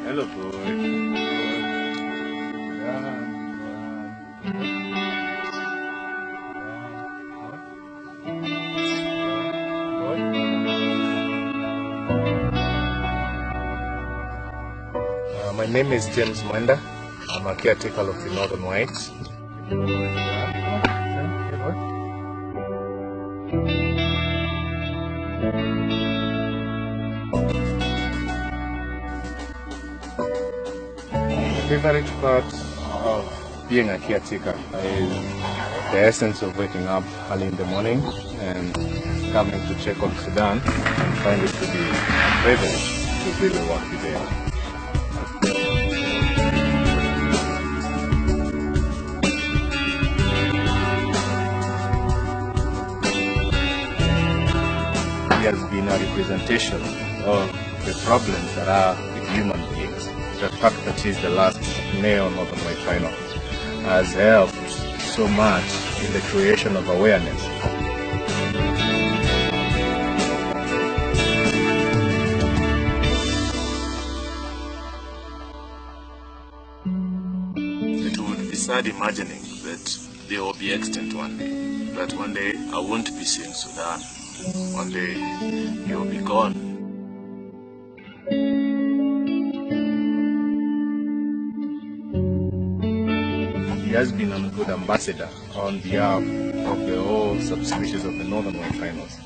Hello, boy. My name is James Mwenda. I'm a caretaker of the Northern Whites. The favorite part of being a caretaker is the essence of waking up early in the morning and coming to check on Sudan and find it to be a privilege to do the work we do. He has been a representation of the problems that are with human beings. The fact that he's the last male Northern White Rhino has helped so much in the creation of awareness. It would be sad imagining that they will be extinct one day. That one day I won't be seeing Sudan. One day he will be gone. He has been a good ambassador on behalf of the whole subspecies of the Northern White Rhinos.